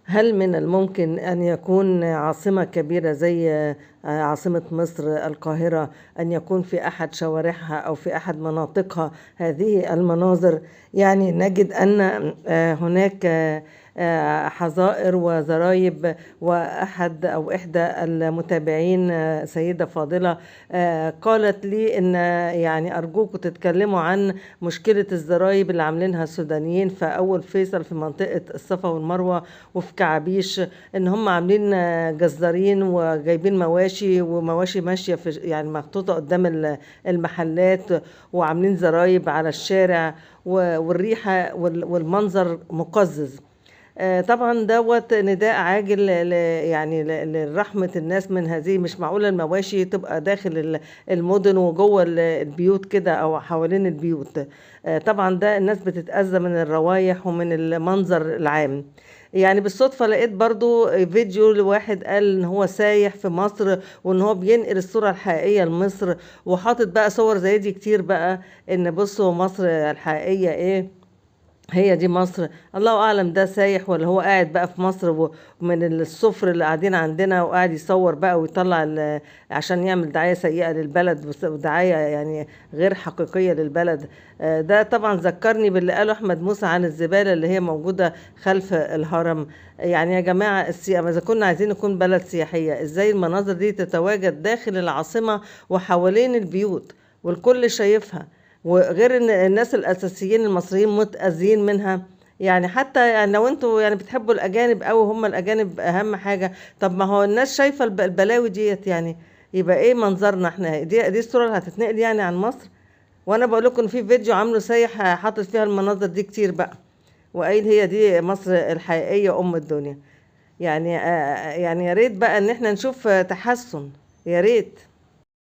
هل من الممكن أن يكون عاصمة كبيرة زي عاصمة مصر القاهرة أن يكون في أحد شوارعها أو في أحد مناطقها هذه المناظر؟ يعني نجد أن هناك حظائر وزرايب، وأحد أو إحدى المتابعين سيدة فاضلة قالت لي إن يعني أرجوكم تتكلموا عن مشكلة الزرايب اللي عاملينها السودانيين في أول فيصل في منطقة الصفا والمروة وفي كعبيش، ان هم عاملين جزارين وجايبين مواشي ومواشي ماشيه في يعني محطوطه قدام المحلات، وعاملين زرايب على الشارع، والريحه والمنظر مقزز. طبعا دوت نداء عاجل يعني لرحمة الناس من هذه. مش معقولة المواشي تبقى داخل المدن وجوه البيوت كده أو حوالين البيوت. طبعا ده الناس بتتأذى من الروايح ومن المنظر العام. يعني بالصدفة لقيت برضو فيديو لواحد قال ان هو سايح في مصر وان هو بينقل الصورة الحقيقية لمصر، وحاطط بقى صور زي دي كتير بقى، ان بصوا مصر الحقيقية ايه، هي دي مصر. الله اعلم ده سايح ولا هو قاعد بقى في مصر ومن السفر اللي قاعدين عندنا وقاعد يصور بقى ويطلع عشان يعمل دعاية سيئة للبلد ودعاية يعني غير حقيقية للبلد. ده طبعا ذكرني باللي قاله احمد موسى عن الزبالة اللي هي موجودة خلف الهرم. يعني يا جماعة ما اذا كنا عايزين نكون بلد سياحية، ازاي المناظر دي تتواجد داخل العاصمة وحوالين البيوت والكل شايفها؟ وغير ان الناس الاساسيين المصريين متأذين منها. يعني حتى يعني لو انتوا يعني بتحبوا الاجانب او هم الاجانب اهم حاجة، طب ما هو الناس شايفة البلاوي ديت يعني، يبقى ايه منظرنا احنا؟ دي الصورة اللي هتتنقل يعني عن مصر؟ وانا بقول لكم في فيديو عامله سايح حاطط فيها المناظر دي كتير بقى، وقايل هي دي مصر الحقيقية ام الدنيا. يعني يعني يا ريت بقى ان احنا نشوف تحسن، يا ريت.